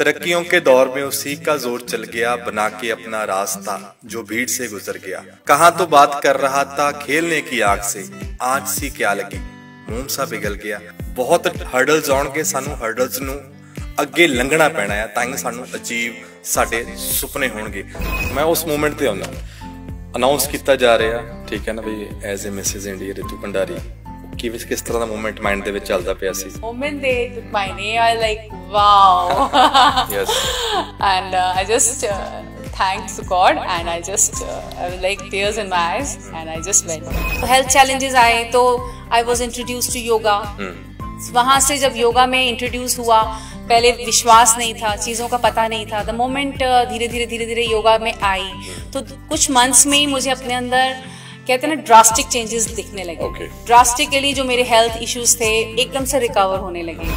तरक्कियों के दौर में उसी का जोर चल गया, बना के अपना रास्ता जो भीड़ से गुजर गया। कहाँ तो बात कर रहा था खेलने की आग से, आँच सी क्या लगी मोम सा पिघल गया। बहुत हर्डल्स आउणगे, सानू हर्डल्स नू ਅੱਗੇ ਲੰਘਣਾ ਪੈਣਾ ਹੈ ਤਾਂ ਹੀ ਸਾਨੂੰ ਅਚੀਵ ਸਾਡੇ ਸੁਪਨੇ ਹੋਣਗੇ। ਮੈਂ ਉਸ ਮੂਮੈਂਟ ਤੇ ਆਉਂਦਾ, ਅਨਾਉਂਸ ਕੀਤਾ ਜਾ ਰਿਹਾ, ਠੀਕ ਹੈ ਨਾ ਵੀ as a Mrs India Ritu Bhandari, ਕਿਸ ਤਰ੍ਹਾਂ ਦਾ ਮੂਮੈਂਟ ਮਾਈਂਡ ਦੇ ਵਿੱਚ ਚੱਲਦਾ ਪਿਆ ਸੀ? Moment they took my name, I was like, wow. Yes. And I just thanks to God, and I was like tears in my eyes, and I just went. Health challenges आए तो I was introduced to yoga. वहाँ से जब योगा में introduce हुआ, पहले विश्वास नहीं था, चीज़ों का पता नहीं था। द मोमेंट धीरे धीरे योगा में आई तो कुछ मंथ्स में ही मुझे अपने अंदर कहते हैं ना ड्रास्टिक चेंजेस दिखने लगे। ड्रास्टिकली जो मेरे हेल्थ इश्यूज थे एकदम से रिकवर होने लगे।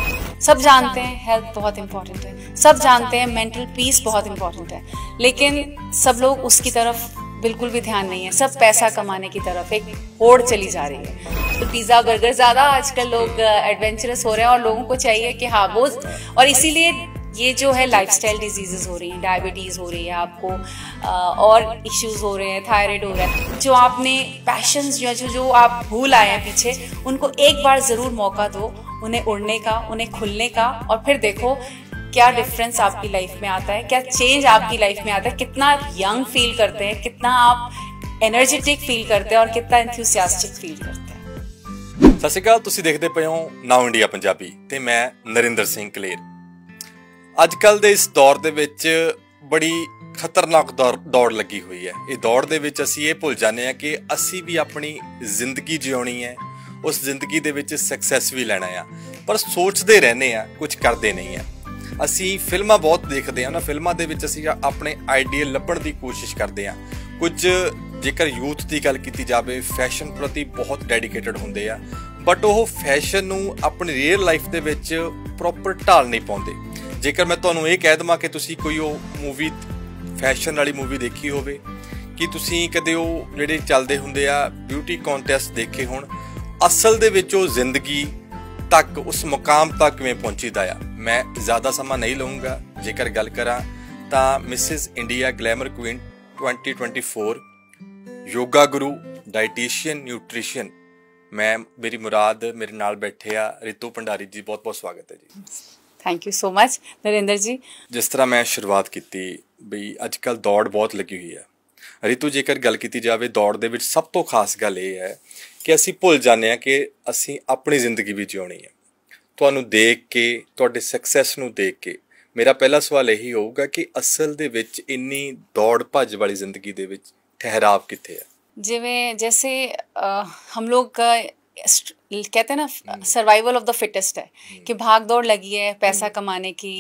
सब जानते हैं हेल्थ बहुत इंपॉर्टेंट है, सब जानते हैं मेंटल पीस बहुत इंपॉर्टेंट है, लेकिन सब लोग उसकी तरफ बिल्कुल भी ध्यान नहीं है। सब पैसा कमाने की तरफ एक होड़ चली जा रही है। तो पिज़्ज़ा बर्गर ज़्यादा आजकल लोग एडवेंचरस हो रहे हैं और लोगों को चाहिए कि हाँ वो, और इसीलिए ये जो है लाइफस्टाइल डिजीजेस हो रही हैं, डायबिटीज़ हो रही है आपको, और इश्यूज हो रहे हैं, थायराइड हो रहा है। जो आपने पैशंस जो आप भूल आए हैं पीछे, उनको एक बार ज़रूर मौका दो उन्हें उड़ने का, उन्हें खुलने का, और फिर देखो क्या डिफरेंस आपकी लाइफ में आता है, क्या चेंज आपकी लाइफ में आता है, कितना आप यंग फील करते हैं, कितना आप एनर्जेटिक फील करते हैं और कितना एंथुसियास्टिक फील करते हैं। ਸਤਿ ਸ਼੍ਰੀ ਅਕਾਲ, ਤੁਸੀਂ ਦੇਖਦੇ ਪਏ ਹੋ ਨਾਓ ਇੰਡੀਆ ਪੰਜਾਬੀ ਤੇ ਮੈਂ ਨਰਿੰਦਰ ਸਿੰਘ ਕਲੇਰ। ਅੱਜ ਕੱਲ ਦੇ ਇਸ ਦੌਰ ਦੇ ਵਿੱਚ ਬੜੀ ਖਤਰਨਾਕ ਦੌੜ ਲੱਗੀ ਹੋਈ ਹੈ। ਇਹ ਦੌੜ ਦੇ ਵਿੱਚ ਅਸੀਂ ਇਹ ਭੁੱਲ ਜਾਂਦੇ ਹਾਂ ਕਿ ਅਸੀਂ ਵੀ ਆਪਣੀ ਜ਼ਿੰਦਗੀ ਜਿਉਣੀ ਹੈ, ਉਸ ਜ਼ਿੰਦਗੀ ਦੇ ਵਿੱਚ ਸਕਸੈਸ ਵੀ ਲੈਣਾ ਆ, ਪਰ ਸੋਚਦੇ ਰਹਿੰਦੇ ਆ, ਕੁਝ ਕਰਦੇ ਨਹੀਂ ਆ। ਅਸੀਂ ਫਿਲਮਾਂ ਬਹੁਤ ਦੇਖਦੇ ਹਾਂ, ਉਹਨਾਂ ਫਿਲਮਾਂ ਦੇ ਵਿੱਚ ਅਸੀਂ ਆਪਣੇ ਆਈਡੀਅਲ ਲੱਭਣ ਦੀ ਕੋਸ਼ਿਸ਼ ਕਰਦੇ ਹਾਂ। ਕੁਝ ਜੇਕਰ ਯੂਥ ਦੀ ਗੱਲ ਕੀਤੀ ਜਾਵੇ, ਫੈਸ਼ਨ ਪ੍ਰਤੀ ਬਹੁਤ ਡੈਡੀਕੇਟਡ ਹੁੰਦੇ ਆ, ਬਟ ਉਹ ਫੈਸ਼ਨ ਨੂੰ ਆਪਣੀ ਰੀਅਲ ਲਾਈਫ ਦੇ ਵਿੱਚ ਪ੍ਰੋਪਰ ਢਾਲ ਨਹੀਂ ਪਾਉਂਦੇ। ਜੇਕਰ ਮੈਂ ਤੁਹਾਨੂੰ ਇਹ ਕਹਿ ਦੇਵਾਂ ਕਿ ਤੁਸੀਂ ਕੋਈ ਉਹ ਮੂਵੀ ਫੈਸ਼ਨ ਵਾਲੀ ਮੂਵੀ ਦੇਖੀ ਹੋਵੇ, ਕਿ ਤੁਸੀਂ ਕਦੇ ਉਹ ਜਿਹੜੇ ਚੱਲਦੇ ਹੁੰਦੇ ਆ ਬਿਊਟੀ ਕੰਟੈਸਟ ਦੇਖੇ ਹੋਣ, ਅਸਲ ਦੇ ਵਿੱਚ ਉਹ ਜ਼ਿੰਦਗੀ ਤੱਕ, ਉਸ ਮੁਕਾਮ ਤੱਕ ਕਿਵੇਂ ਪਹੁੰਚੀਦਾ ਆ। ਮੈਂ ਜ਼ਿਆਦਾ ਸਮਾਂ ਨਹੀਂ ਲਊਂਗਾ। ਜੇਕਰ ਗੱਲ ਕਰਾਂ ਤਾਂ Mrs India glamour queen 2024 yoga guru, dietitian, nutrition, ਮੇਰੀ ਮੁਰਾਦ, ਮੇਰੇ ਨਾਲ ਬੈਠੇ ਆ ਰਿਤੂ ਭੰਡਾਰੀ ਜੀ। ਬਹੁਤ ਬਹੁਤ ਸਵਾਗਤ ਹੈ ਜੀ। Thank you so much Narinder ji. ਜਿਸ ਤਰ੍ਹਾਂ ਮੈਂ ਸ਼ੁਰੂਆਤ ਕੀਤੀ ਬਈ ਅੱਜ ਕੱਲ੍ਹ ਦੌੜ ਬਹੁਤ ਲੱਗੀ ਹੋਈ ਹੈ। ਰਿਤੂ, ਜੇਕਰ ਗੱਲ ਕੀਤੀ ਜਾਵੇ ਦੌੜ ਦੇ ਵਿੱਚ ਸਭ ਤੋਂ ਖਾਸ ਗੱਲ ਇਹ ਹੈ ਕਿ ਅਸੀਂ ਭੁੱਲ ਜਾਂਦੇ ਹਾਂ ਕਿ ਅਸੀਂ ਆਪਣੀ ਜ਼ਿੰਦਗੀ ਵੀ ਜਿਉਣੀ ਹੈ। ਤੁਹਾਨੂੰ ਦੇਖ ਕੇ, ਤੁਹਾਡੇ ਸਕਸੈਸ ਨੂੰ ਦੇਖ ਕੇ ਮੇਰਾ ਪਹਿਲਾ ਸਵਾਲ ਇਹੀ ਹੋਊਗਾ ਕਿ ਅਸਲ ਦੇ ਵਿੱਚ ਇੰਨੀ ਦੌੜ ਭੱਜ ਵਾਲੀ ਜ਼ਿੰਦਗੀ ਦੇ ਵਿੱਚ ठहराव किथे है? जिवें जैसे हम लोग कहते हैं ना सर्वाइवल ऑफ द फिटेस्ट है कि भाग दौड़ लगी है पैसा कमाने की,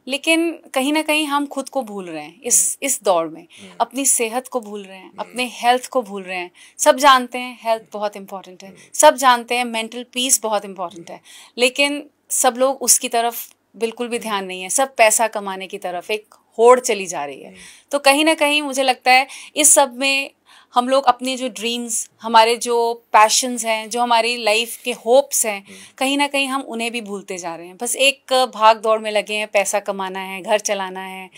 लेकिन कहीं ना कहीं हम खुद को भूल रहे हैं इस दौड़ में, अपनी सेहत को भूल रहे हैं, अपने हेल्थ को भूल रहे हैं। सब जानते हैं हेल्थ बहुत इंपॉर्टेंट है, सब जानते हैं मेंटल पीस बहुत इंपॉर्टेंट है, लेकिन सब लोग उसकी तरफ बिल्कुल भी ध्यान नहीं है। सब पैसा कमाने की तरफ एक होड़ चली जा रही है। तो कहीं ना कहीं मुझे लगता है इस सब में हम लोग अपने जो ड्रीम्स, हमारे जो पैशंस हैं, जो हमारी लाइफ के होप्स हैं, कहीं ना कहीं हम उन्हें भी भूलते जा रहे हैं। बस एक भाग दौड़ में लगे हैं, पैसा कमाना है, घर चलाना है।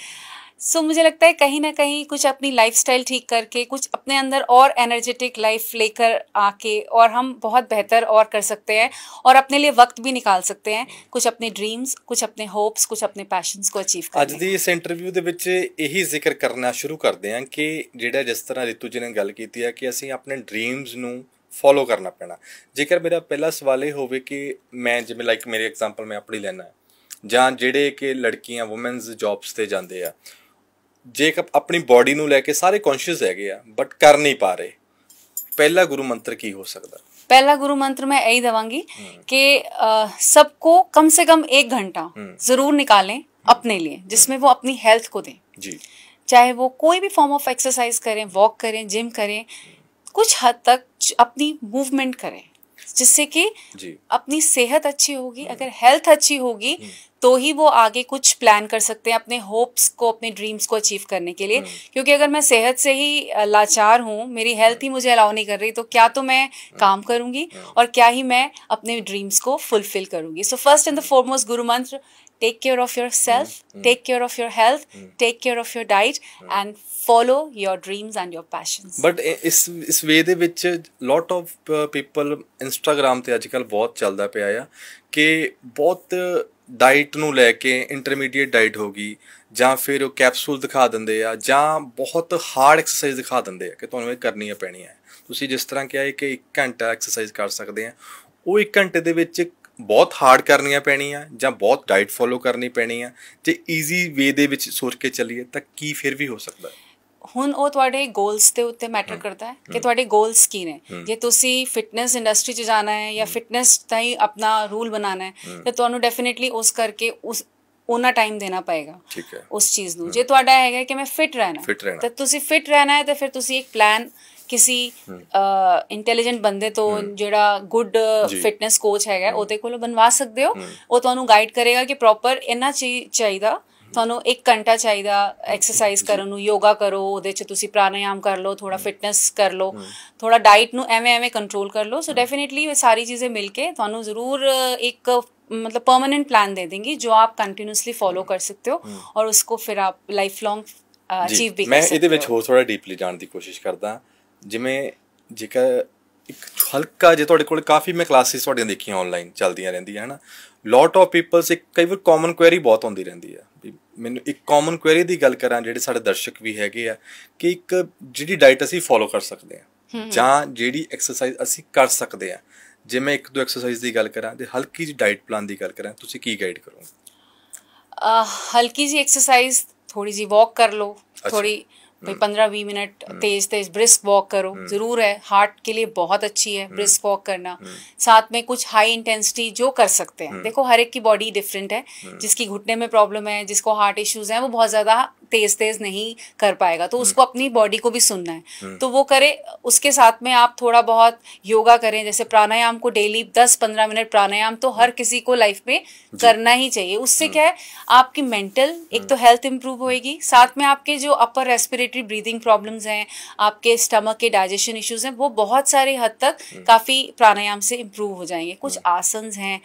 सो मुझे लगता है कहीं ना कहीं कुछ अपनी लाइफस्टाइल ठीक करके, कुछ अपने अंदर और एनर्जेटिक लाइफ लेकर आके, और हम बहुत बेहतर और कर सकते हैं और अपने लिए वक्त भी निकाल सकते हैं, कुछ अपने ड्रीम्स, कुछ अपने होप्स, कुछ अपने पैशंस को अचीव करने। ਅੱਜ ਦੀ ਇਸ ਇੰਟਰਵਿਊ ਦੇ ਵਿੱਚ ਇਹੀ ਜ਼ਿਕਰ ਕਰਨਾ ਸ਼ੁਰੂ ਕਰਦੇ ਹਾਂ ਕਿ ਜਿਹੜਾ ਜਿਸ ਤਰ੍ਹਾਂ ਰਿਤੂ ਜੀ ਨੇ ਗੱਲ ਕੀਤੀ ਹੈ ਕਿ ਅਸੀਂ ਆਪਣੇ ਡ੍ਰੀਮਸ ਨੂੰ ਫੋਲੋ ਕਰਨਾ ਪੈਣਾ। ਜੇਕਰ ਮੇਰਾ ਪਹਿਲਾ ਸਵਾਲ ਇਹ ਹੋਵੇ ਕਿ ਮੈਂ ਜਿਵੇਂ ਲਾਈਕ ਮੇਰੇ ਐਗਜ਼ਾਮਪਲ ਮੈਂ ਆਪਣੀ ਲੈਣਾ, ਜਾਂ ਜਿਹੜੇ ਕਿ ਲੜਕੀਆਂ ਵੂਮੈਨਸ ਜੌਬਸ 'ਤੇ ਜਾਂਦੇ ਆ, ਜੇਕਰ ਆਪਣੀ ਬੋਡੀ ਨੂੰ ਲੈ ਕੇ ਸਾਰੇ ਕੌਨਸ਼ੀਅਸ ਹੈਗੇ ਆ ਬਟ ਕਰ ਨਹੀਂ ਪਾ ਰਹੇ, ਪਹਿਲਾ ਗੁਰੂ ਮੰਤਰ ਕੀ ਹੋ ਸਕਦਾ? पहला गुरु मंत्र मैं यही दवांगी कि सबको कम से कम 1 घंटा जरूर निकालें अपने लिए, जिसमें वो अपनी हेल्थ को दें जी। चाहे वो कोई भी फॉर्म ऑफ एक्सरसाइज करें, वॉक करें, जिम करें, कुछ हद तक अपनी मूवमेंट करें, जिससे कि अपनी सेहत अच्छी होगी। अगर हेल्थ अच्छी होगी तो ही वो आगे कुछ प्लान कर सकते हैं अपने होप्स को, अपने ड्रीम्स को अचीव करने के लिए। क्योंकि अगर मैं सेहत से ही लाचार हूँ, मेरी हेल्थ ही मुझे अलाउ नहीं कर रही, तो क्या तो मैं काम करूँगी और क्या ही मैं अपने ड्रीम्स को फुलफिल करूँगी। So first and the foremost गुरु मंत्र take care of yourself, take care of your health, take care of your diet, and follow your dreams and your passions. But ਇਸ ਵੇ ਦੇ ਵਿੱਚ lot of people Instagram ਤੇ ਅੱਜ ਕੱਲ੍ਹ ਬਹੁਤ ਚੱਲਦਾ ਪਿਆ ਆ ਕਿ ਬਹੁਤ ਡਾਈਟ ਨੂੰ ਲੈ ਕੇ ਇੰਟਰਮੀਡੀਏਟ ਡਾਈਟ ਹੋ ਗਈ ਜਾਂ ਫਿਰ ਉਹ ਕੈਪਸੂਲ ਦਿਖਾ ਦਿੰਦੇ ਆ ਜਾਂ ਬਹੁਤ ਹਾਰਡ ਐਕਸਰਸਾਈਜ਼ ਦਿਖਾ ਦਿੰਦੇ ਆ ਕਿ ਤੁਹਾਨੂੰ ਇਹ ਕਰਨੀਆਂ ਪੈਣੀਆਂ। ਤੁਸੀਂ ਜਿਸ ਤਰ੍ਹਾਂ ਕਿਹਾ ਹੈ ਕਿ 1 ਘੰਟਾ ਐਕਸਰਸਾਈਜ਼ ਕਰ ਸਕਦੇ ਆ, ਉਹ 1 ਘੰਟੇ ਦੇ ਵਿੱਚ ਬਹੁਤ ਹਾਰਡ ਕਰਨੀਆਂ ਪੈਣੀਆਂ ਜਾਂ ਬਹੁਤ ਡਾਈਟ ਫੋਲੋ ਕਰਨੀ ਪੈਣੀ ਆ। ਜੇ ਈਜ਼ੀ ਵੇ ਦੇ ਵਿੱਚ ਸੋਚ ਕੇ ਚੱਲੀਏ ਤਾਂ ਕੀ ਫਿਰ ਵੀ ਹੋ ਸਕਦਾ? ਹੁਣ ਉਹ ਤੁਹਾਡੇ ਗੋਲਸ ਦੇ ਉੱਤੇ ਮੈਟਰ ਕਰਦਾ ਹੈ ਕਿ ਤੁਹਾਡੇ ਗੋਲਸ ਕੀ ਨੇ। ਜੇ ਤੁਸੀਂ ਫਿਟਨੈਸ ਇੰਡਸਟਰੀ 'ਚ ਜਾਣਾ ਹੈ ਜਾਂ ਫਿਟਨੈਸ ਦਾ ਹੀ ਆਪਣਾ ਰੂਲ ਬਣਾਉਣਾ ਹੈ ਤਾਂ ਤੁਹਾਨੂੰ ਡੈਫੀਨੇਟਲੀ ਉਸ ਕਰਕੇ ਉਹਨਾਂ ਟਾਈਮ ਦੇਣਾ ਪਏਗਾ ਉਸ ਚੀਜ਼ ਨੂੰ। ਜੇ ਤੁਹਾਡਾ ਹੈਗਾ ਕਿ ਮੈਂ ਫਿਟ ਰਹਿਣਾ ਤਾਂ ਤੁਸੀਂ ਫਿਟ ਰਹਿਣਾ ਹੈ ਤਾਂ ਫਿਰ ਤੁਸੀਂ ਇੱਕ ਪਲਾਨ किसी इंटैलीजेंट बंदे तो ਜਿਹੜਾ गुड फिटनेस कोच ਹੈਗਾ ਉਹਦੇ ਕੋਲੋਂ ਬਣਵਾ ਸਕਦੇ ਹੋ। ਉਹ ਤੁਹਾਨੂੰ ਗਾਈਡ ਕਰੇਗਾ ਕਿ ਪ੍ਰੋਪਰ ਇੰਨਾ ਚਾਹੀਦਾ ਤੁਹਾਨੂੰ 1 ਘੰਟਾ ਚਾਹੀਦਾ ਐਕਸਰਸਾਈਜ਼ ਕਰਨ ਨੂੰ, ਯੋਗਾ ਕਰੋ, ਉਹਦੇ 'ਚ ਤੁਸੀਂ ਪ੍ਰਾਣਾਯਾਮ ਕਰ ਲਓ, ਥੋੜਾ ਫਿਟਨੈਸ ਕਰ ਲਓ, ਥੋੜਾ ਡਾਈਟ ਨੂੰ ਐਵੇਂ ਕੰਟਰੋਲ ਕਰ ਲਓ। ਸੋ डेफिनेटली ये सारी चीज़ें मिलके ਤੁਹਾਨੂੰ ਜ਼ਰੂਰ एक मतलब परमानेंट प्लान दे देंगी जो आप कंटिन्यूसली फॉलो कर सकते हो और उसको फिर आप लाइफ लॉन्ग अचीव भी कर सकते हो। मैं ਇਹਦੇ ਵਿੱਚ ਹੋਰ ਥੋੜਾ ਡੀਪਲੀ ਜਾਣ ਦੀ ਕੋਸ਼ਿਸ਼ ਕਰਦਾ। ਜਿਵੇਂ ਜੇਕਰ ਇੱਕ ਹਲਕਾ ਜੇ ਤੁਹਾਡੇ ਕੋਲ ਕਾਫੀ ਮੈਂ ਕਲਾਸਿਸ ਤੁਹਾਡੀਆਂ ਦੇਖੀਆਂ ਆਨਲਾਈਨ ਚੱਲਦੀਆਂ ਰਹਿੰਦੀਆਂ ਹੈ ਨਾ, ਲੋਟ ਆਫ ਪੀਪਲਸ ਇੱਕ ਕਈ ਵਾਰ ਕਾਮਨ ਕੁਐਰੀ ਬਹੁਤ ਆਉਂਦੀ ਰਹਿੰਦੀ ਆ ਵੀ ਮੈਨੂੰ ਇੱਕ ਕਾਮਨ ਕੁਐਰੀ ਦੀ ਗੱਲ ਕਰਾਂ ਜਿਹੜੇ ਸਾਡੇ ਦਰਸ਼ਕ ਵੀ ਹੈਗੇ ਆ ਕਿ ਇੱਕ ਜਿਹੜੀ ਡਾਈਟ ਅਸੀਂ ਫੋਲੋ ਕਰ ਸਕਦੇ ਹਾਂ ਜਾਂ ਜਿਹੜੀ ਐਕਸਰਸਾਈਜ਼ ਅਸੀਂ ਕਰ ਸਕਦੇ ਹਾਂ। ਜੇ ਮੈਂ 1-2 ਐਕਸਰਸਾਈਜ਼ ਦੀ ਗੱਲ ਕਰਾਂ ਤੇ ਹਲਕੀ ਜਿਹੀ ਡਾਈਟ ਪਲਾਨ ਦੀ ਗੱਲ ਕਰਾਂ ਤੁਸੀਂ ਕੀ ਗਾਈਡ ਕਰੋਗੇ? हल्की सी एक्सरसाइज, थोड़ी सी वॉक कर लो, थोड़ी भाई 15-20 मिनट तेज ब्रिस्क वॉक करो, जरूर है, हार्ट के लिए बहुत अच्छी है ब्रिस्क वॉक करना। साथ में कुछ हाई इंटेंसिटी जो कर सकते हैं, देखो हर एक की बॉडी डिफरेंट है, जिसकी घुटने में प्रॉब्लम है, जिसको हार्ट इश्यूज हैं, वो बहुत ज़्यादा तेज नहीं कर पाएगा, तो उसको अपनी बॉडी को भी सुनना है तो वो करे। उसके साथ में आप थोड़ा बहुत योगा करें, जैसे प्राणायाम को डेली 10-15 मिनट प्राणायाम तो हर किसी को लाइफ में करना ही चाहिए। उससे क्या है आपकी मेंटल एक तो हेल्थ इंप्रूव होएगी, साथ में आपके जो अपर रेस्पिरेटरी ब्रीदिंग प्रॉब्लम्स हैं, आपके स्टमक के डाइजेशन इश्यूज हैं, वो बहुत सारे हद तक काफ़ी प्राणायाम से इम्प्रूव हो जाएंगे। कुछ आसन्स हैं,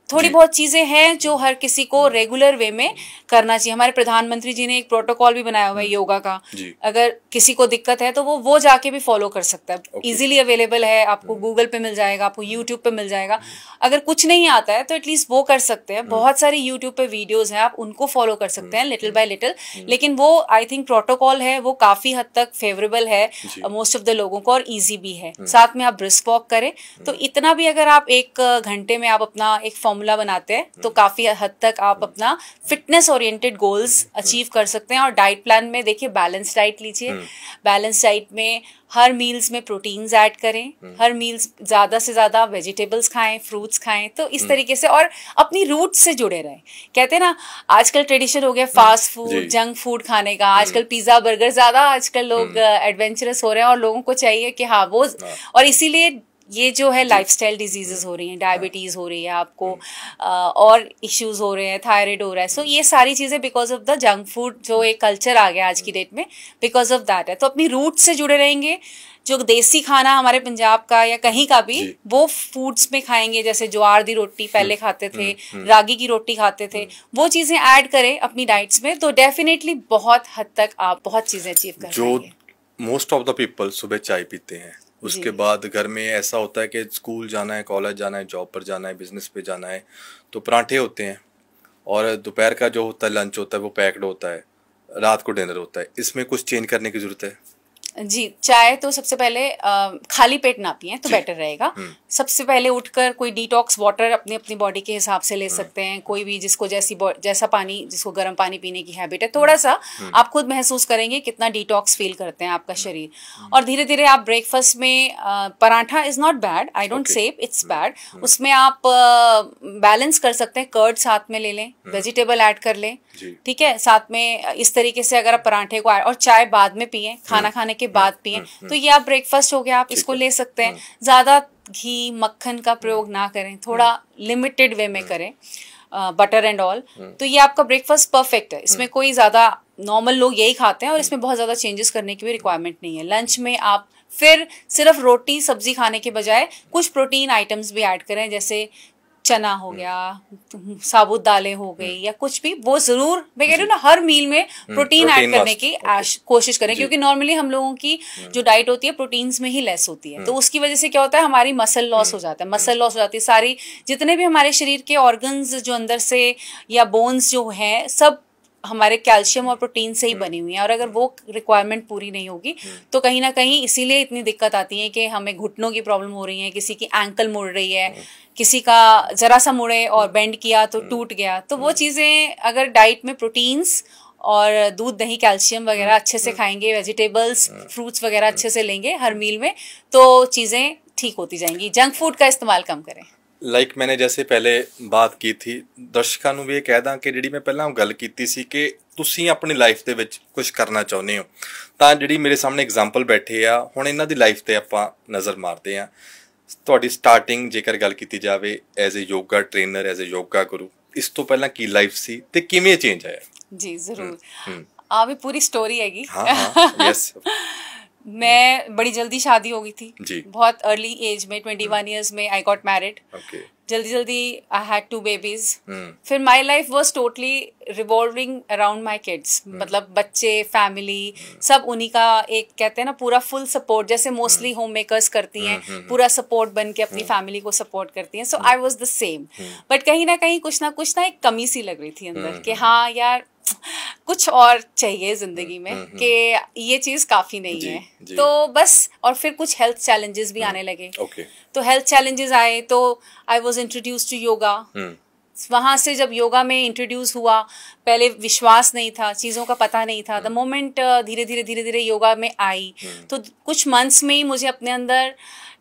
थोड़ी बहुत चीज़ें हैं जो हर किसी को रेगुलर वे में करना चाहिए। हमारे प्रधानमंत्री जी ने एक प्रोटोकॉल भी बनाया हुआ है योगा का, अगर किसी को दिक्कत है तो वो जाके भी फॉलो कर सकता है। इजीली अवेलेबल है, आपको गूगल पे मिल जाएगा, आपको यूट्यूब पे मिल जाएगा। अगर कुछ नहीं आता है तो एटलीस्ट वो कर सकते हैं। बहुत सारी यूट्यूब पे वीडियोज़ हैं, आप उनको फॉलो कर सकते हैं लिटिल बाय लिटिल। लेकिन वो आई थिंक प्रोटोकॉल है वो काफ़ी हद तक फेवरेबल है मोस्ट ऑफ द लोगों को और ईजी भी है। साथ में आप ब्रिस्क वॉक करें तो इतना भी अगर आप 1 घंटे में आप अपना एक फॉर्मूला बनाते हैं तो काफ़ी हद तक आप अपना फिटनेस ओरिएंटेड गोल्स अचीव कर सकते हैं। और डाइट प्लान में देखिए बैलेंस डाइट लीजिए, बैलेंस डाइट में हर मील्स में प्रोटीन्स ऐड करें, हर मील्स ज़्यादा से ज़्यादा वेजिटेबल्स खाएं, फ्रूट्स खाएं, तो इस तरीके से और अपनी रूट से जुड़े रहें। कहते हैं ना आजकल ट्रेडिशन हो गया फास्ट फूड, जंक फूड खाने का, आजकल पिज़्ज़ा बर्गर ज़्यादा आजकल लोग एडवेंचरस हो रहे हैं और लोगों को चाहिए कि हाँ वो, और इसीलिए ये जो है लाइफस्टाइल डिजीजेस हो रही हैं, डायबिटीज़ हो रही है आपको, और इश्यूज हो रहे हैं, थायराइड हो रहा है। सो ये सारी चीज़ें because of the junk food जो एक कल्चर आ गया आज की डेट में, बिकॉज ऑफ दैट है। तो अपनी रूट से जुड़े रहेंगे, जो देसी खाना हमारे पंजाब का या कहीं का भी वो फूड्स में खाएंगे, जैसे ज्वार दी रोटी पहले खाते थे, रागी की रोटी खाते थे, वो चीज़ें ऐड करें अपनी डाइट्स में तो डेफिनेटली बहुत हद तक आप बहुत चीज़ें अचीव कर पाएंगे। जो मोस्ट ऑफ द पीपल सुबह चाय पीते हैं, उसके बाद घर में ऐसा होता है कि स्कूल जाना है, कॉलेज जाना है, जॉब पर जाना है, बिजनेस पे जाना है, तो पराठे होते हैं और दोपहर का जो होता है लंच होता है वो पैक्ड होता है, रात को डिनर होता है। इसमें कुछ चेंज करने की जरूरत है? जी, चाय तो सबसे पहले खाली पेट ना पिएं तो बेटर रहेगा। सबसे पहले उठकर कोई डिटॉक्स वाटर अपनी अपनी बॉडी के हिसाब से ले सकते हैं, कोई भी जिसको जैसा पानी, जिसको गर्म पानी पीने की हैबिट है, थोड़ा सा आप खुद महसूस करेंगे कितना डिटॉक्स फील करते हैं आपका शरीर। और धीरे धीरे आप ब्रेकफास्ट में paratha is not bad, I don't say it's bad, उसमें आप बैलेंस कर सकते हैं, कर्ड साथ में ले लें, वेजिटेबल ऐड कर लें, ठीक है, साथ में इस तरीके से अगर आप पराठे को और चाय बाद में पिएं, खाना खाने के बाद पिएं, तो ये आप ब्रेकफास्ट हो गया, आप इसको ले सकते हैं। ज़्यादा घी मक्खन का प्रयोग ना करें, थोड़ा लिमिटेड वे में करें, बटर एंड ऑल, तो ये आपका ब्रेकफास्ट परफेक्ट है। इसमें कोई ज़्यादा, नॉर्मल लोग यही खाते हैं और इसमें बहुत ज़्यादा चेंजेस करने की भी रिक्वायरमेंट नहीं है। लंच में आप फिर सिर्फ रोटी सब्जी खाने के बजाय कुछ प्रोटीन आइटम्स भी ऐड करें, जैसे चना हो गया, साबुत दालें हो गई या कुछ भी, वो जरूर मैं कह रही हूँ ना, हर मील में प्रोटीन ऐड करने की कोशिश करें, क्योंकि नॉर्मली हम लोगों की जो डाइट होती है प्रोटीन्स में ही लेस होती है, तो उसकी वजह से क्या होता है, हमारी मसल लॉस हो जाता है, मसल लॉस हो जाती है, सारी जितने भी हमारे शरीर के ऑर्गन्स जो अंदर से या बोन्स जो हैं सब हमारे कैल्शियम और प्रोटीन से ही बनी हुई है, और अगर वो रिक्वायरमेंट पूरी नहीं होगी तो कहीं ना कहीं इसीलिए इतनी दिक्कत आती है कि हमें घुटनों की प्रॉब्लम हो रही है, किसी की एंकल मुड़ रही है, किसी का जरा सा मुड़े और बेंड किया तो टूट गया। तो वो चीज़ें अगर डाइट में प्रोटीन्स और दूध दही कैल्शियम वगैरह अच्छे से खाएंगे, वेजिटेबल्स फ्रूट्स वगैरह अच्छे से लेंगे हर मील में, तो चीज़ें ठीक होती जाएंगी। जंक फूड का इस्तेमाल कम करें। मैंने जैसे पहले बात की थी, ਦਰਸ਼ਕਾਂ ਨੂੰ ਵੀ ਇਹ ਕਹਿ ਦਾਂ ਕਿ ਜਿਹੜੀ ਮੈਂ ਪਹਿਲਾਂ ਗੱਲ ਕੀਤੀ ਸੀ ਕਿ ਤੁਸੀਂ ਆਪਣੀ ਲਾਈਫ ਦੇ ਵਿੱਚ ਕੁਝ ਕਰਨਾ ਚਾਹੁੰਦੇ ਹੋ, ਤਾਂ ਜਿਹੜੀ ਮੇਰੇ ਸਾਹਮਣੇ ਐਗਜ਼ਾਮਪਲ ਬੈਠੇ ਆ, ਹੁਣ ਇਹਨਾਂ ਦੀ ਲਾਈਫ ਤੇ ਆਪਾਂ ਨਜ਼ਰ ਮਾਰਦੇ ਆ। ਤੁਹਾਡੀ ਸਟਾਰਟਿੰਗ ਜੇਕਰ ਗੱਲ ਕੀਤੀ ਜਾਵੇ as a yoga trainer, as a yoga guru, ਇਸ ਤੋਂ ਪਹਿਲਾਂ ਕੀ ਲਾਈਫ ਸੀ ਤੇ ਕਿਵੇਂ ਚੇਂਜ ਆਇਆ? ਜੀ ਜ਼ਰੂਰ, ਆ ਵੀ ਪੂਰੀ ਸਟੋਰੀ ਹੈਗੀ। हाँ, यस। मैं बड़ी जल्दी शादी हो गई थी जी। बहुत अर्ली एज में, 21 ईयर्स में आई गॉट मैरिड। जल्दी आई हैड 2 बेबीज। फिर my life was totally revolving around my kids, मतलब बच्चे, फैमिली, सब उन्हीं का एक कहते हैं ना पूरा फुल सपोर्ट, जैसे मोस्टली होम मेकर्स करती हैं, पूरा सपोर्ट बन के अपनी फैमिली को सपोर्ट करती हैं। So I was the same, but कहीं ना कहीं कुछ ना एक कमी सी लग रही थी अंदर कि हाँ यार कुछ और चाहिए जिंदगी में, कि ये चीज काफी नहीं है। तो बस, और फिर कुछ हेल्थ चैलेंजेस भी आने लगे। तो हेल्थ चैलेंजेस आए तो I was introduce to yoga. वहां से जब योगा में इंट्रोड्यूस हुआ, पहले विश्वास नहीं था, चीज़ों का पता नहीं था। द मोमेंट धीरे धीरे योगा में आई तो कुछ मंथ्स में ही मुझे अपने अंदर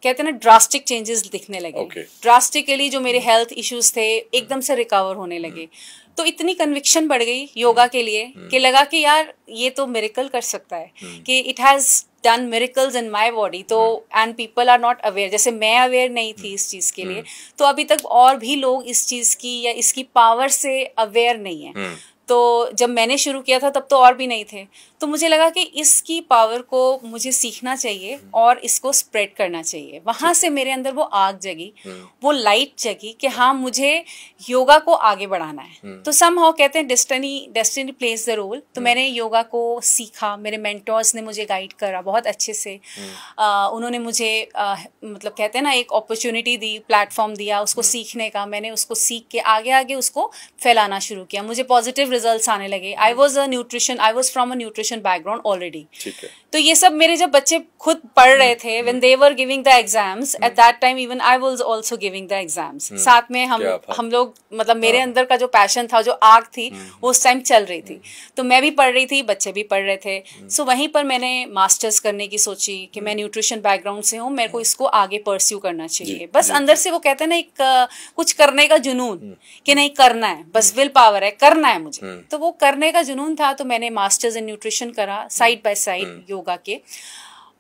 कहते हैं ना ड्रास्टिक चेंजेस दिखने लगे। ड्रास्टिकली जो मेरे हेल्थ इश्यूज थे एकदम से रिकवर होने लगे। तो इतनी कन्विक्शन बढ़ गई योगा के लिए कि लगा कि यार ये तो मिरेकल कर सकता है, कि it has done miracles in my body. तो and people are not aware, जैसे मैं अवेयर नहीं थी इस चीज़ के लिए, तो अभी तक और भी लोग इस चीज़ की या इसकी पावर से अवेयर नहीं है। तो जब मैंने शुरू किया था तब तो और भी नहीं थे, तो मुझे लगा कि इसकी पावर को मुझे सीखना चाहिए और इसको स्प्रेड करना चाहिए। वहाँ से मेरे अंदर वो आग जगी, वो लाइट जगी कि हाँ मुझे योगा को आगे बढ़ाना है। तो समहाउ कहते हैं डेस्टिनी प्लेज द रोल। तो मैंने योगा को सीखा, मेरे मेंटर्स ने मुझे गाइड करा बहुत अच्छे से। उन्होंने मुझे मतलब कहते हैं ना एक अपॉर्चुनिटी दी, प्लेटफॉर्म दिया उसको सीखने का। मैंने उसको सीख के आगे उसको फैलाना शुरू किया। मुझे पॉजिटिव रिजल्ट्स आने लगे। I was from a nutrition background already. तो ये सब मेरे जब बच्चे खुद पढ़ रहे थे, when they were giving the exams, at that time even I was also giving the exams. साथ में हम लोग मतलब मेरे अंदर का जो पैशन था, जो आग थी, वो उस टाइम चल रही थी। तो मैं भी पढ़ रही थी, बच्चे भी पढ़ रहे थे। सो वहीं पर मैंने मास्टर्स करने की सोची कि मैं न्यूट्रिशन बैकग्राउंड से हूँ, मेरे को इसको आगे परस्यू करना चाहिए। बस अंदर से वो कहते हैं ना एक कुछ करने का जुनून कि नहीं करना है, बस विल पावर है, करना है मुझे। तो वो करने का जुनून था। तो मैंने मास्टर्स इन न्यूट्रिशन करा साइड बाय साइड योगा के।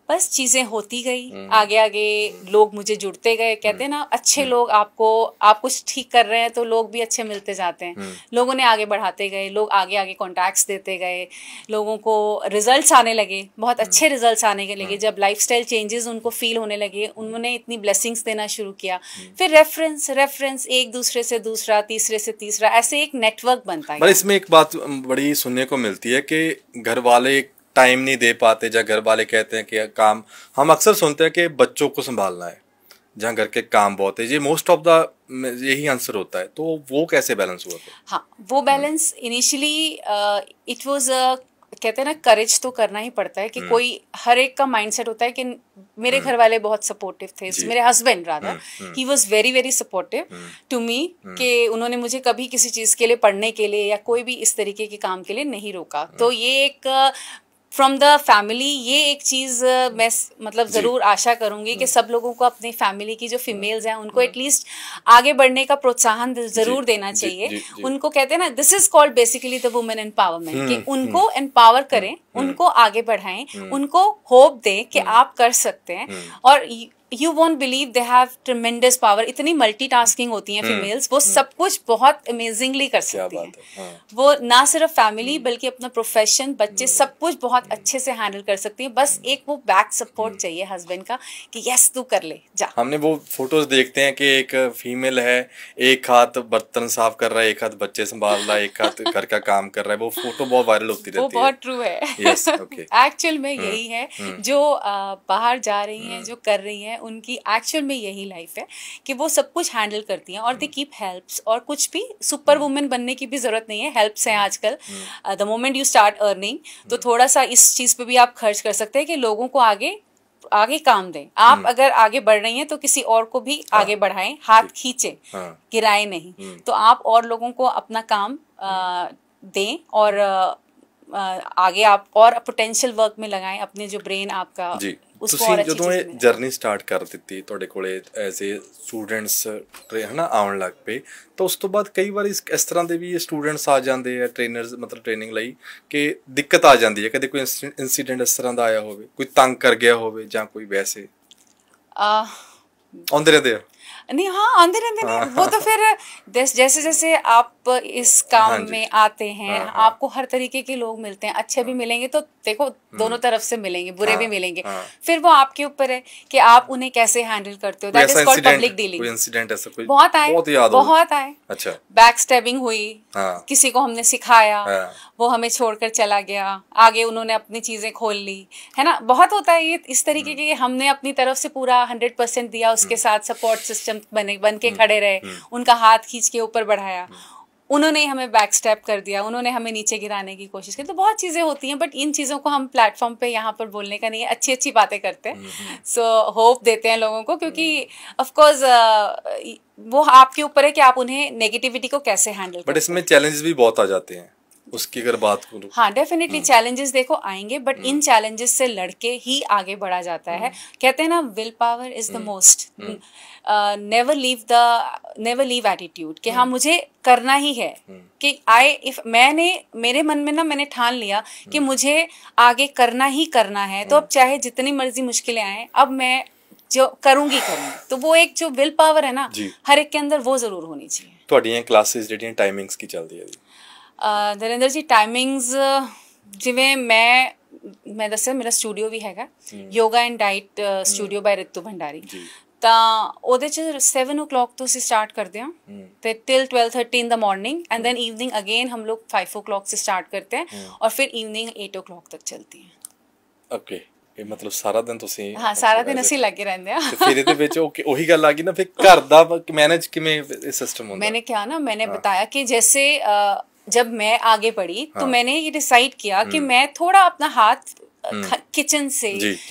बस चीजें होती गई, आगे लोग मुझे जुड़ते गए। कहते हैं ना अच्छे लोग, आप कुछ ठीक कर रहे हैं तो लोग भी अच्छे मिलते जाते हैं। लोगों ने आगे बढ़ाते गए, लोग आगे कॉन्टैक्ट्स देते गए, लोगों को रिजल्ट्स आने लगे, बहुत अच्छे रिजल्ट्स आने लगे। जब लाइफस्टाइल चेंजेस उनको फील होने लगे, उन्होंने इतनी ब्लेसिंग्स देना शुरू किया। फिर रेफरेंस एक दूसरे से दूसरा, तीसरे से तीसरा, ऐसे एक नेटवर्क बनता है। इसमें एक बात बड़ी सुनने को मिलती है कि घर वाले टाइम नहीं दे पाते, जहाँ घर वाले कहते हैं कि काम, हम अक्सर सुनते हैं कि बच्चों को संभालना है, जहाँ घर के काम बहुत है, ये मोस्ट ऑफ द यही आंसर होता है। तो वो कैसे बैलेंस हुआ था? हाँ, वो बैलेंस इनिशियली इट वाज कहते हैं ना करेज तो करना ही पड़ता है कि कोई हर एक का माइंडसेट होता है कि मेरे घर वाले बहुत सपोर्टिव थे। मेरे husband rather he was very supportive to me, कि उन्होंने मुझे कभी किसी चीज के लिए, पढ़ने के लिए या कोई भी इस तरीके के काम के लिए नहीं रोका। तो ये एक फ्रॉम द फैमिली, ये एक चीज़ मैं मतलब ज़रूर आशा करूँगी कि सब लोगों को अपनी फैमिली की जो फीमेल्स हैं उनको एटलीस्ट आगे बढ़ने का प्रोत्साहन ज़रूर देना चाहिए। उनको कहते हैं ना, this is called basically the women empowerment, कि उनको एम्पावर करें, उनको आगे बढ़ाएं, उनको होप दें कि आप कर सकते हैं। और you won't believe they have tremendous power. इतनी मल्टीटास्किंग होती हैं फीमेल्स, वो सब कुछ बहुत अमेजिंगली कर सकती हैं। वो ना सिर्फ फैमिली बल्कि अपना प्रोफेशन, बच्चे, सब कुछ बहुत अच्छे से हैंडल कर सकती हैं। बस एक वो बैक सपोर्ट चाहिए हस्बैंड का कि यस तू कर ले जा। हमने वो फोटोज देखते हैं कि एक फीमेल है, एक हाथ बर्तन साफ कर रहा है, एक हाथ बच्चे संभाल रहा है, एक हाथ घर का काम कर रहा है। वो फोटो बहुत वायरल होती रहती है। वो बहुत ट्रू है। Yes, okay. एक्चुअल में यही है, जो बाहर जा रही हैं, जो कर रही हैं, उनकी एक्चुअल में यही लाइफ है कि वो सब कुछ हैंडल करती हैं और दे कीप हेल्प्स। और कुछ भी सुपर वुमेन बनने की भी जरूरत नहीं है, हेल्प्स हैं आजकल। The moment you start earning तो थोड़ा सा इस चीज पे भी आप खर्च कर सकते हैं कि लोगों को आगे काम दें। आप अगर आगे बढ़ रही हैं तो किसी और को भी आगे बढ़ाएं, हाथ खींचें, गिराएं नहीं। तो आप और लोगों को अपना काम दें और आगे आप और पोटेंशियल वर्क में लगाएं, अपने जो ब्रेन आपका ਜੀ ਤੁਸੀਂ ਜਦੋਂ ਇਹ ਜਰਨੀ ਸਟਾਰਟ ਕਰ ਦਿੱਤੀ ਤੁਹਾਡੇ ਕੋਲੇ ਐਜ਼ ਏ ਸਟੂਡੈਂਟਸ ਹਨਾ ਆਉਣ ਲੱਗ ਪਏ, ਤਾਂ ਉਸ ਤੋਂ ਬਾਅਦ ਕਈ ਵਾਰ ਇਸ ਤਰ੍ਹਾਂ ਦੇ ਵੀ ਸਟੂਡੈਂਟਸ ਆ ਜਾਂਦੇ ਆ ਟ੍ਰੇਨਰਸ ਮਤਲਬ ਟ੍ਰੇਨਿੰਗ ਲਈ ਕਿ ਦਿੱਕਤ ਆ ਜਾਂਦੀ ਹੈ, ਕਦੇ ਕੋਈ ਇੰਸੀਡੈਂਟ ਇਸ ਤਰ੍ਹਾਂ ਦਾ ਆਇਆ ਹੋਵੇ, ਕੋਈ ਤੰਗ ਕਰ ਗਿਆ ਹੋਵੇ ਜਾਂ ਕੋਈ ਵੈਸੇ ਆਉਂਦੇ ਰਹਿੰਦੇ ਆ? नहीं, हाँ आंदे रहते हैं। वो तो फिर जैसे जैसे आप इस काम में आते हैं, आपको हर तरीके के लोग मिलते हैं। अच्छे भी मिलेंगे तो देखो दोनों तरफ से मिलेंगे, बुरे भी मिलेंगे। फिर वो आपके ऊपर है कि आप उन्हें कैसे हैंडल करते हो। That is called public dealing. कोई इंसिडेंट ऐसा कोई बहुत आए, बहुत आए। अच्छा, बैक स्टैबिंग हुई, किसी को हमने सिखाया, वो हमें छोड़कर चला गया, आगे उन्होंने अपनी चीजें खोल ली, है ना। बहुत होता है ये इस तरीके के। हमने अपनी तरफ से पूरा 100% दिया, उसके साथ सपोर्ट सिस्टम बन के खड़े रहे, उनका हाथ खींच के ऊपर बढ़ाया, उन्होंने हमें बैक स्टेप कर दिया, उन्होंने हमें नीचे गिराने की कोशिश की। तो बहुत चीज़ें होती हैं, बट इन चीज़ों को हम प्लेटफॉर्म पे यहाँ पर बोलने का नहीं है। अच्छी अच्छी बातें करते हैं, सो होप देते हैं लोगों को, क्योंकि ऑफ कोर्स वो आपके ऊपर है कि आप उन्हें नेगेटिविटी को कैसे हैंडल करते हैं। बट इसमें चैलेंजेस भी बहुत आ जाते हैं, उसकी अगर बात करूं। हाँ, डेफिनेटली चैलेंजेस देखो आएंगे, बट इन चैलेंजेस से लड़के ही आगे बढ़ा जाता है। कहते हैं ना, will power is the most, never leave attitude कि हाँ मुझे करना ही है। कि मेरे मन में ना मैंने ठान लिया कि मुझे आगे करना ही करना है, तो अब चाहे जितनी मर्जी मुश्किलें आए, अब मैं जो करूंगी। तो वो एक जो विल पावर है ना, हर एक के अंदर वो जरूर होनी चाहिए। ਤੁਹਾਡੀਆਂ ਕਲਾਸਿਸ ਜਿਹੜੀਆਂ ਟਾਈਮਿੰਗਸ ਕੀ ਚੱਲਦੀ ਹੈ ਜੀ? ਨਰਿੰਦਰ ਜੀ, ਟਾਈਮਿੰਗਸ ਜਿਵੇਂ ਮੈਂ ਦੱਸਿਆ, ਮੇਰਾ ਸਟੂਡੀਓ ਵੀ ਹੈਗਾ, ਯੋਗਾ ਐਂਡ ਡਾਈਟ ਸਟੂਡੀਓ ਬਾਈ ਰਿਤੂ ਭੰਡਾਰੀ। ਤਾਂ ਉਹਦੇ 'ਚ 7 o'clock ਤੋਂ ਅਸੀਂ ਸਟਾर्ट करते हैं तो till 12:30 in the morning, and then evening again हम लोग 5 o'clock से स्टार्ट करते हैं और फिर इवनिंग 8 o'clock तक चलती है। ओके, ਇਹ ਮਤਲਬ ਸਾਰਾ ਦਿਨ ਤੁਸੀਂ? ਹਾਂ, ਸਾਰਾ ਦਿਨ ਅਸੀਂ ਲੱਗੇ ਰਹਿੰਦੇ ਆ। ਤੇ ਫਿਰ ਇਹਦੇ ਵਿੱਚ ਉਹੀ ਗੱਲ ਆ ਗਈ ਨਾ, ਫਿਰ ਘਰ ਦਾ ਮੈਨੇਜ ਕਿਵੇਂ ਸਿਸਟਮ ਹੁੰਦਾ? मैंने बताया कि जैसे जब मैं आगे बढ़ी तो मैंने ये डिसाइड किया कि मैं थोड़ा अपना हाथ किचन से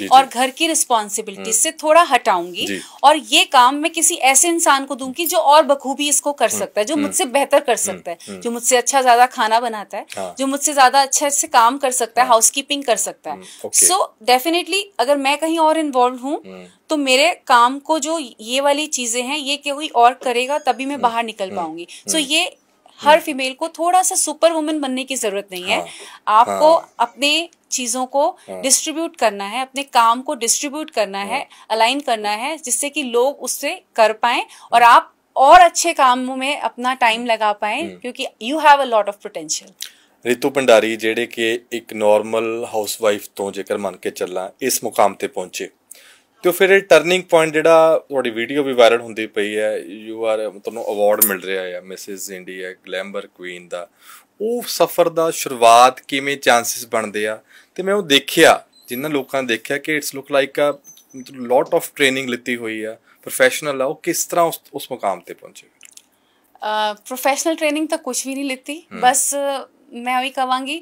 और घर की रिस्पॉन्सिबिलिटी से थोड़ा हटाऊंगी, और ये काम मैं किसी ऐसे इंसान को दूंगी जो और बखूबी इसको कर सकता है, जो मुझसे बेहतर कर सकता है, जो मुझसे अच्छा ज्यादा खाना बनाता है, जो मुझसे ज्यादा अच्छे से काम कर सकता है, हाउसकीपिंग कर सकता है। सो डेफिनेटली अगर मैं कहीं और इन्वॉल्व हूँ तो मेरे काम को जो ये वाली चीजें हैं ये कोई और करेगा, तभी मैं बाहर निकल पाऊंगी। सो ये हर फीमेल को थोड़ा सा सुपर वुमन बनने की जरूरत नहीं है। आपको अपने चीजों को डिस्ट्रीब्यूट करना है, अपने काम को डिस्ट्रीब्यूट करना है, अलाइन करना है, जिससे कि लोग उससे कर पाएं और आप और अच्छे कामों में अपना टाइम लगा पाएं, क्योंकि you have a lot of potential. Ritu Bhandari ਜਿਹੜੇ ਕਿ ਇੱਕ ਨਾਰਮਲ ਹਾਊਸਵਾਈਫ ਤੋਂ ਜੇਕਰ ਮੰਨ ਕੇ ਚੱਲਾਂ ਇਸ ਮੁਕਾਮ ਤੇ ਪਹੁੰਚੇ, ਤੇ ਫਿਰ ਇਹ ਟਰਨਿੰਗ ਪੁਆਇੰਟ ਜਿਹੜਾ ਤੁਹਾਡੀ ਵੀਡੀਓ ਵੀ ਵਾਇਰਲ ਹੁੰਦੀ ਪਈ ਹੈ, ਤੁਹਾਨੂੰ ਅਵਾਰਡ ਮਿਲ ਰਿਹਾ ਹੈ ਮਿਸਿਸ ਇੰਡੀਆ ਗਲੈਮਰ ਕੁਈਨ ਦਾ, ਉਹ ਸਫ਼ਰ ਦਾ ਸ਼ੁਰੂਆਤ ਕਿਵੇਂ ਚਾਂਸਿਸ ਬਣਦੇ ਆ? ਤੇ ਮੈਂ ਉਹ ਦੇਖਿਆ, ਜਿਨ੍ਹਾਂ ਲੋਕਾਂ ਨੇ ਦੇਖਿਆ ਕਿ ਇਟਸ ਲੁੱਕ ਲਾਈਕ ਆ ਲੋਟ ਆਫ ਟ੍ਰੇਨਿੰਗ ਲਿੱਤੀ ਹੋਈ ਆ, ਪ੍ਰੋਫੈਸ਼ਨਲ ਆ, ਉਹ ਕਿਸ ਤਰ੍ਹਾਂ ਉਸ ਮੁਕਾਮ ਤੇ ਪਹੁੰਚੇ? प्रोफेशनल ट्रेनिंग तो कुछ भी नहीं लेती, बस मैं वही कहांगी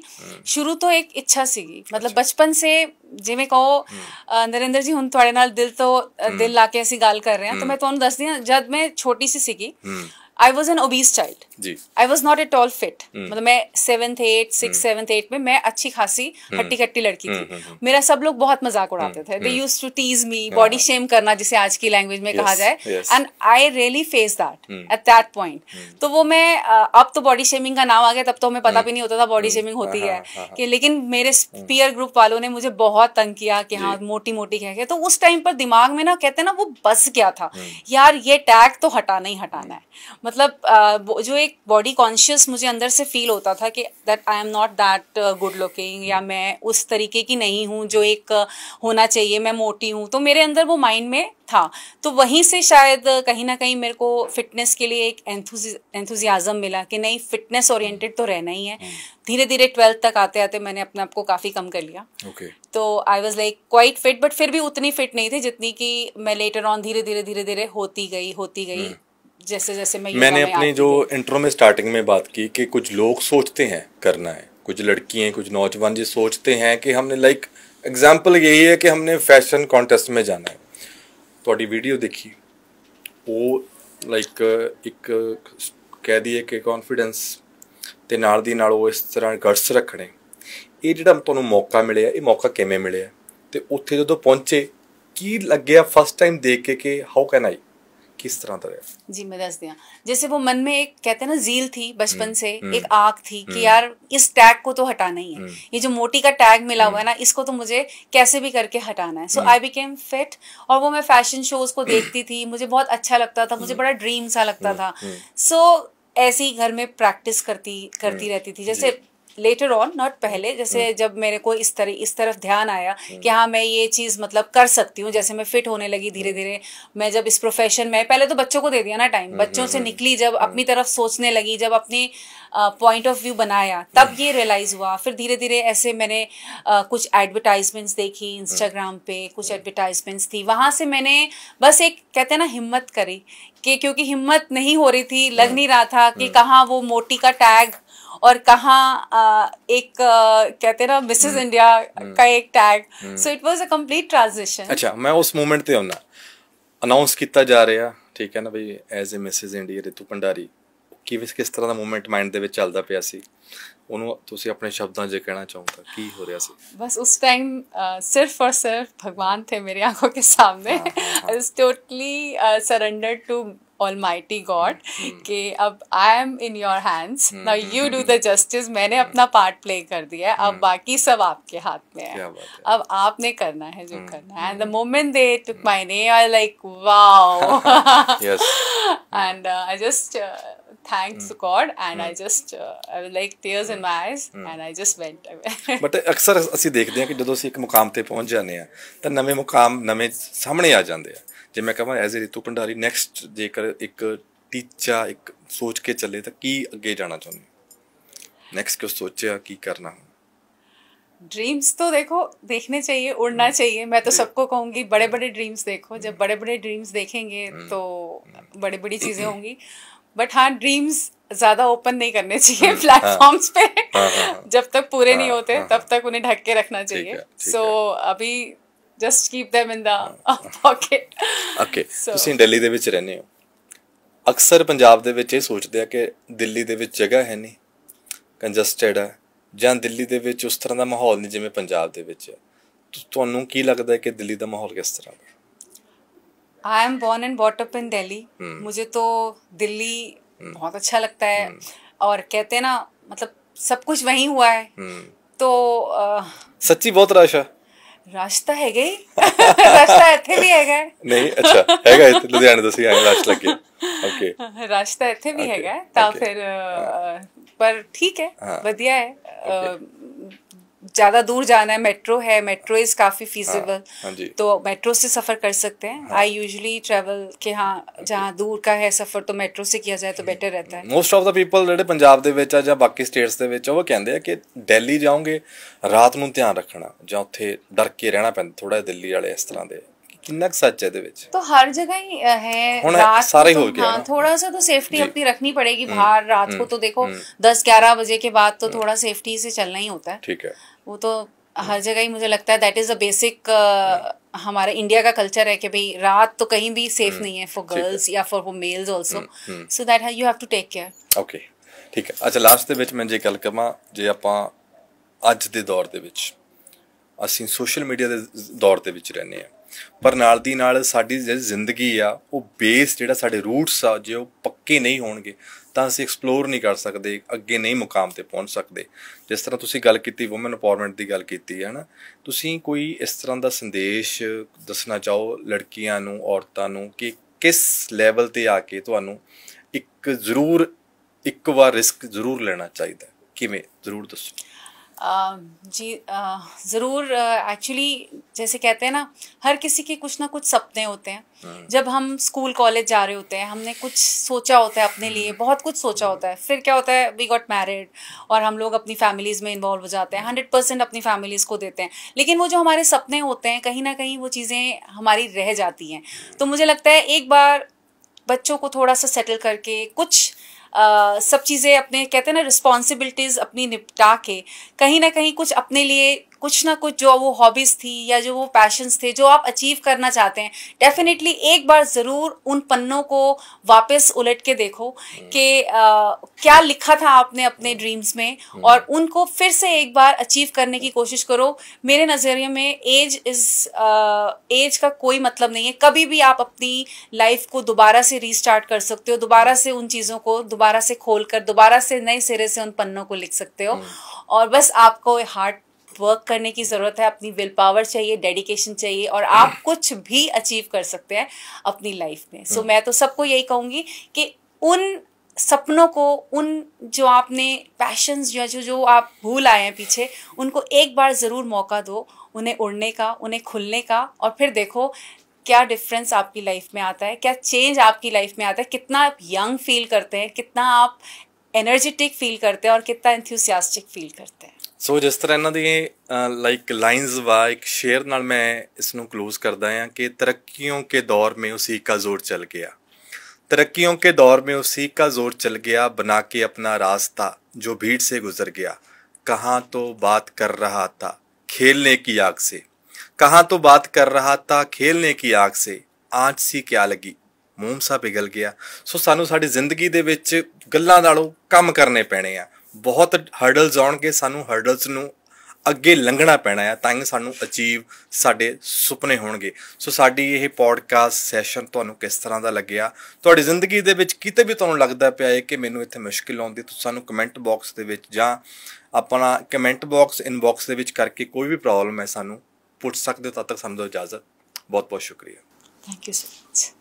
शुरू तो एक इच्छा सीगी, मतलब बचपन से जिवें कहो नरेंद्र जी हुण तुहाडे नाल दिल ला के असीं गल कर रहे हैं, तो मैं तुहानूं दसदी हां, जद मैं छोटी सी सीगी I was an obese child जी। I was not at all fit. मतलब मैं 7th 8th 6th 7th 8th में मैं अच्छी खासी हट्टी कट्टी लड़की थी। मेरा सब लोग बहुत मजाक उड़ाते थे। They used to tease me, body shame करना जिसे आज की लैंग्वेज में कहा जाए, and I really face that at that point. तो वो मैं अब तो बॉडी शेमिंग का नाम आ गया, तब तो हमें पता भी नहीं होता था बॉडी शेमिंग होती है कि, लेकिन मेरे पीयर ग्रुप वालों ने मुझे बहुत तंग किया कि हाँ मोटी मोटी कह के। तो उस टाइम पर दिमाग में ना कहते हैं ना वो बस गया था यार, ये टैग तो हटाना ही हटाना है। मतलब जो एक बॉडी कॉन्शियस मुझे अंदर से फील होता था कि that I am not that good looking, या मैं उस तरीके की नहीं हूँ जो एक होना चाहिए, मैं मोटी हूँ, तो मेरे अंदर वो माइंड में था। तो वहीं से शायद कहीं ना कहीं मेरे को फिटनेस के लिए एक एंथुजियाज्म मिला कि नहीं, फिटनेस ओरिएंटेड तो रहना ही है। धीरे धीरे 12th तक आते आते मैंने अपने आप को काफ़ी कम कर लिया। तो I was like quite fit, but फिर भी उतनी फिट नहीं थी जितनी कि मैं लेटर ऑन धीरे धीरे होती गई जैसे जैसे मैंने अपनी जो इंट्रो में स्टार्टिंग में बात की कि कुछ लोग सोचते हैं करना है, कुछ लड़कियां कुछ नौजवान जी सोचते हैं कि हमने लाइक एग्जाम्पल यही है कि हमने फैशन कॉन्टेस्ट में जाना है। थोड़ी वीडियो देखी, वो लाइक एक कह दिए कि कॉन्फिडेंस ਤੇ ਨਾਲ ਦੀ ਨਾਲ ਉਹ ਇਸ ਤਰ੍ਹਾਂ ਗਟਸ ਰੱਖਣੇ। ਇਹ ਜਿਹੜਾ ਤੁਹਾਨੂੰ ਮੌਕਾ ਮਿਲਿਆ, ਇਹ ਮੌਕਾ ਕਿਵੇਂ ਮਿਲਿਆ ਤੇ ਉੱਥੇ ਜਦੋਂ ਪਹੁੰਚੇ ਕੀ ਲੱਗਿਆ फर्स्ट टाइम देख के कि हाउ कैन आई, किस तरह का रहा? जी मैं दस दिया। जैसे वो मन में एक कहते हैं ना ज़ील थी बचपन से, एक आग थी कि यार इस टैग को तो हटाना ही है, ये जो मोटी का टैग मिला हुआ है ना, इसको तो मुझे कैसे भी करके हटाना है। सो आई बिकेम फिट, और वो मैं फैशन शोज को देखती थी, मुझे बहुत अच्छा लगता था, मुझे बड़ा ड्रीम सा लगता था। सो ऐसे ही घर में प्रैक्टिस करती रहती थी। जैसे लेटर ऑन, नॉट पहले, जैसे जब मेरे को इस तरफ ध्यान आया कि हाँ मैं ये चीज़ मतलब कर सकती हूँ, जैसे मैं फिट होने लगी धीरे धीरे, मैं जब इस प्रोफेशन में, पहले तो बच्चों को दे दिया ना टाइम, बच्चों से निकली, जब अपनी तरफ सोचने लगी, जब अपनी पॉइंट ऑफ व्यू बनाया, तब ये रियलाइज़ हुआ। फिर धीरे धीरे ऐसे मैंने कुछ एडवर्टाइजमेंट्स देखी इंस्टाग्राम पे, कुछ एडवर्टाइजमेंट्स थी, वहाँ से मैंने बस एक कहते हैं ना हिम्मत करी कि, क्योंकि हिम्मत नहीं हो रही थी, लग नहीं रहा था कि कहाँ वो मोटी का टैग और कहाँ एक कहते ना मिसेस इंडिया का एक tag. So it was a complete transition. अच्छा, मैं उस मोमेंट ते आउना, अनाउंस किया जा रहा, ठीक है ना बई, as a Mrs India Ritu Bhandari, किस तरह का मूवमेंट माइंड दे विच चलदा पिया सी, ਉਹਨੂੰ ਤੁਸੀਂ ਆਪਣੇ ਸ਼ਬਦਾਂ 'ਚ ਕਹਿਣਾ ਚਾਹੋਗੇ ਕੀ ਹੋ ਰਿਹਾ ਸੀ? बस उस टाइम सिर्फ और सिर्फ भगवान थे मेरी आंखों के सामने। I was totally surrendered to almighty God कि अब I am in your hands, now you do the justice. मैंने अपना पार्ट प्ले कर दिया है, अब बाकी सब आपके हाथ में है, अब आपने करना है जो करना है। And the moment they took my name, I like wow, and I just thanks to God, and I just I was like tears in my eyes, and I just went away. But ਅਕਸਰ ਅਸੀਂ ਦੇਖਦੇ ਹਾਂ ਕਿ ਜਦੋਂ ਅਸੀਂ ਇੱਕ ਮੁਕਾਮ ਤੇ ਪਹੁੰਚ ਜਾਂਦੇ ਆ ਤਾਂ ਨਵੇਂ ਮੁਕਾਮ ਨਵੇਂ ਸਾਹਮਣੇ ਆ ਜਾਂਦੇ ਆ। ਜੇ ਮੈਂ ਕਹਾਂ as a Ritu Bhandari next ਜੇਕਰ ਇੱਕ ਟੀਚਾ ਇੱਕ ਸੋਚ ਕੇ ਚੱਲੇ ਤਾਂ ਕੀ ਅੱਗੇ ਜਾਣਾ ਚਾਹੁੰਦੇ, ਨੈਕਸਟ ਕਿਉਂ सोचा ਕੀ करना? ड्रीम्स तो देखो देखने चाहिए, उड़ना चाहिए। मैं तो सबको कहूँगी बड़े बड़े ड्रीम्स देखो, जब बड़े बड़े ड्रीम्स देखेंगे तो बड़ी बड़ी चीज़ें होंगी। बट हाँ, ड्रीम्स ज़्यादा ओपन नहीं करने चाहिए प्लेटफॉर्म्स पे। जब तक पूरे नहीं होते तब तक उन्हें ढक के रखना चाहिए। सो अभी just keep them in the pocket. Okay, ਤੁਸੀਂ ਦਿੱਲੀ ਦੇ ਵਿੱਚ ਰਹਿੰਦੇ ਹੋ, ਅਕਸਰ ਪੰਜਾਬ ਦੇ ਵਿੱਚ ਇਹ ਸੋਚਦੇ ਆ ਕਿ ਦਿੱਲੀ ਦੇ ਵਿੱਚ ਜਗ੍ਹਾ ਹੈ ਨਹੀਂ, ਕੰਜਸਟਡ ਹੈ, ਜਾਂ ਦਿੱਲੀ ਦੇ ਵਿੱਚ ਉਸ ਤਰ੍ਹਾਂ ਦਾ ਮਾਹੌਲ ਨਹੀਂ ਜਿਵੇਂ ਪੰਜਾਬ ਦੇ ਵਿੱਚ ਹੈ। ਤੁਹਾਨੂੰ ਕੀ ਲੱਗਦਾ ਕਿ ਦਿੱਲੀ ਦਾ ਮਾਹੌਲ ਕਿਸ ਤਰ੍ਹਾਂ ਦਾ? I am born and brought up in Delhi. मुझे तो दिल्ली बहुत अच्छा लगता है, और कहते हैं ना मतलब सब कुछ वहीं हुआ है। तो सच्ची बहुत रश है, रश तो है गई रश तो इत्थे भी है नहीं? अच्छा हैगा इत्थे लुधियाने तो सी आए रश लगे। ओके, रश तो इत्थे भी हैगा ता फिर पर ठीक है, बढ़िया है। ज़्यादा दूर जाना है, मेट्रो है, मेट्रो इज़ काफ़ी फीजिबल, तो मेट्रो से सफ़र कर सकते हैं। आई यूजुअली ट्रैवल कि हाँ जहाँ दूर का है सफ़र तो मेट्रो से किया जाए तो बेटर रहता है। मोस्ट ऑफ द पीपल ਜਿਹੜੇ ਪੰਜਾਬ ਦੇ ਵਿੱਚ ਆ ਜਾਂ ਬਾਕੀ ਸਟੇਟਸ ਦੇ ਵਿੱਚ ਉਹ ਕਹਿੰਦੇ ਆ ਕਿ ਦਿੱਲੀ ਜਾਓਗੇ ਰਾਤ ਨੂੰ ਧਿਆਨ ਰੱਖਣਾ ਜਾਂ ਉੱਥੇ ਡਰ ਕੇ ਰਹਿਣਾ ਪੈਂਦਾ ਥੋੜਾ, ਦਿੱਲੀ ਵਾਲੇ ਇਸ ਤਰ੍ਹਾਂ ਦੇ, कितना सच है? तो हर जगह ही है, रात सारा ही हो गया, हाँ, थोड़ा सा तो सेफ्टी अपनी रखनी पड़ेगी बाहर। रात को तो देखो 10-11 बजे के बाद तो थोड़ा सेफ्टी से चलना ही होता है, ठीक है। वो तो हर जगह ही मुझे लगता है दैट इज अ बेसिक हमारा इंडिया का कल्चर है कि भाई रात तो कहीं भी सेफ नहीं है फॉर गर्ल्स या for males also, so that you have to take care. Okay ਠੀਕ ਹੈ। ਅੱਛਾ ਲਾਸਟ ਦੇ ਵਿੱਚ ਮੈਂ ਜੇ ਗੱਲ ਕਰਾਂ, ਜੇ ਆਪਾਂ ਅੱਜ ਦੇ ਦੌਰ ਦੇ ਵਿੱਚ ਅਸੀਂ ਸੋਸ਼ਲ ਮੀਡੀਆ ਦੇ ਦੌਰ ਦੇ ਵਿੱਚ ਰਹਿੰਦੇ ਹਾਂ, ਪਰ ਨਾਲ ਦੀ ਨਾਲ ਸਾਡੀ ਜਿਹੜੀ ਜ਼ਿੰਦਗੀ ਆ ਉਹ ਬੇਸ ਜਿਹੜਾ ਸਾਡੇ ਰੂਟਸ ਆ ਜੇ ਉਹ ਪੱਕੇ ਨਹੀਂ ਹੋਣਗੇ ਤਾਂ ਅਸੀਂ ਐਕਸਪਲੋਰ ਨਹੀਂ ਕਰ ਸਕਦੇ, ਅੱਗੇ ਨਹੀਂ ਮੁਕਾਮ 'ਤੇ ਪਹੁੰਚ ਸਕਦੇ। ਜਿਸ ਤਰ੍ਹਾਂ ਤੁਸੀਂ ਗੱਲ ਕੀਤੀ ਵੂਮਨ ਇੰਪਾਵਰਮੈਂਟ ਦੀ ਗੱਲ ਕੀਤੀ ਹੈ ਨਾ, ਤੁਸੀਂ ਕੋਈ ਇਸ ਤਰ੍ਹਾਂ ਦਾ ਸੰਦੇਸ਼ ਦੱਸਣਾ ਚਾਹੋ ਲੜਕੀਆਂ ਨੂੰ, ਔਰਤਾਂ ਨੂੰ ਕਿ ਕਿਸ ਲੈਵਲ 'ਤੇ ਆ ਕੇ ਤੁਹਾਨੂੰ ਇੱਕ ਵਾਰ ਰਿਸਕ ਜ਼ਰੂਰ ਲੈਣਾ ਚਾਹੀਦਾ, ਕਿਵੇਂ ਜ਼ਰੂਰ ਦੱਸੋ। जी ज़रूर। एक्चुअली जैसे कहते हैं ना, हर किसी के कुछ ना कुछ सपने होते हैं। जब हम स्कूल कॉलेज जा रहे होते हैं, हमने कुछ सोचा होता है अपने लिए, बहुत कुछ सोचा होता है, फिर क्या होता है वी गॉट मैरिड और हम लोग अपनी फैमिलीज़ में इन्वॉल्व हो जाते हैं, 100% अपनी फैमिलीज़ को देते हैं, लेकिन वो जो हमारे सपने होते हैं कहीं ना कहीं वो चीज़ें हमारी रह जाती हैं। तो मुझे लगता है एक बार बच्चों को थोड़ा सा सेटल करके कुछ सब चीज़ें अपने कहते हैं ना रिस्पॉन्सिबिलिटीज़ अपनी निपटा के कहीं ना कहीं कुछ अपने लिए कुछ ना कुछ जो वो हॉबीज़ थी या जो वो पैशंस थे जो आप अचीव करना चाहते हैं, डेफिनेटली एक बार ज़रूर उन पन्नों को वापस उलट के देखो कि क्या लिखा था आपने अपने ड्रीम्स में, और उनको फिर से एक बार अचीव करने की कोशिश करो। मेरे नज़रिए में एज का कोई मतलब नहीं है। कभी भी आप अपनी लाइफ को दोबारा से रीस्टार्ट कर सकते हो, दोबारा से उन चीज़ों को दोबारा से खोल कर दोबारा से नए सिरे से उन पन्नों को लिख सकते हो। और बस आपको हार्ड वर्क करने की ज़रूरत है, अपनी विल पावर चाहिए, डेडिकेशन चाहिए, और आप कुछ भी अचीव कर सकते हैं अपनी लाइफ में। सो मैं तो सबको यही कहूँगी कि उन सपनों को, उन जो आपने पैशंस या जो आप भूल आए हैं पीछे, उनको एक बार ज़रूर मौका दो, उन्हें उड़ने का, उन्हें खुलने का, और फिर देखो क्या डिफरेंस आपकी लाइफ में आता है, क्या चेंज आपकी लाइफ में आता है, कितना आप यंग फील करते हैं, कितना आप एनर्जेटिक फील करते हैं और कितना एंथुसियास्टिक फील करते हैं। ਸੋ ਜਿਸ ਤਰ੍ਹਾਂ ਇਹਨਾਂ ਦੀਆਂ ਲਾਈਕ ਲਾਈਨਸ ਵਾ, ਇੱਕ ਸ਼ੇਅਰ ਨਾਲ ਮੈਂ ਇਸ ਨੂੰ ਕਲੋਜ਼ ਕਰਦਾ ਹਾਂ ਕਿ ਤਰੱਕਿयों के दौर में उसी का जोर चल गया, तरक्कियों के दौर में उसी का जोर चल गया, बना के अपना रास्ता जो भीड़ से गुजर गया, कहाँ तो बात कर रहा था खेलने की आग से, कहाँ तो बात कर रहा था खेलने की आग से, आँच सी क्या लगी ਮੂੰਹ ਸਾ ਪਿਘਲ ਗਿਆ। ਸੋ ਸਾਨੂੰ ਸਾਡੀ ਜ਼ਿੰਦਗੀ ਦੇ ਵਿੱਚ ਗੱਲਾਂ ਨਾਲੋਂ ਕੰਮ ਕਰਨੇ ਪੈਣੇ ਆ, ਬਹੁਤ ਹਰਡਲਸ ਆਉਣਗੇ, ਸਾਨੂੰ ਹਰਡਲਸ ਨੂੰ ਅੱਗੇ ਲੰਘਣਾ ਪੈਣਾ ਆ, ਤਾਂ ਹੀ ਸਾਨੂੰ ਅਚੀਵ ਸਾਡੇ ਸੁਪਨੇ ਹੋਣਗੇ। ਸੋ ਸਾਡੀ ਇਹ ਪੋਡਕਾਸਟ ਸੈਸ਼ਨ ਤੁਹਾਨੂੰ ਕਿਸ ਤਰ੍ਹਾਂ ਦਾ ਲੱਗਿਆ, ਤੁਹਾਡੀ ਜ਼ਿੰਦਗੀ ਦੇ ਵਿੱਚ ਕਿਤੇ ਵੀ ਤੁਹਾਨੂੰ ਲੱਗਦਾ ਪਿਆ ਹੈ ਕਿ ਮੈਨੂੰ ਇੱਥੇ ਮੁਸ਼ਕਿਲ ਆਉਂਦੀ, ਤੁਸੀਂ ਸਾਨੂੰ ਕਮੈਂਟ ਬਾਕਸ ਦੇ ਵਿੱਚ ਜਾਂ ਆਪਣਾ ਕਮੈਂਟ ਬਾਕਸ ਇਨਬਾਕਸ ਦੇ ਵਿੱਚ ਕਰਕੇ ਕੋਈ ਵੀ ਪ੍ਰੋਬਲਮ ਹੈ ਸਾਨੂੰ ਪੁੱਛ ਸਕਦੇ ਹੋ। ਤਦ ਤੱਕ ਸਾਨੂੰ ਦਿਓ ਇਜਾਜ਼ਤ। ਬਹੁਤ ਬਹੁਤ ਸ਼ੁਕਰੀਆ। Thank you so much.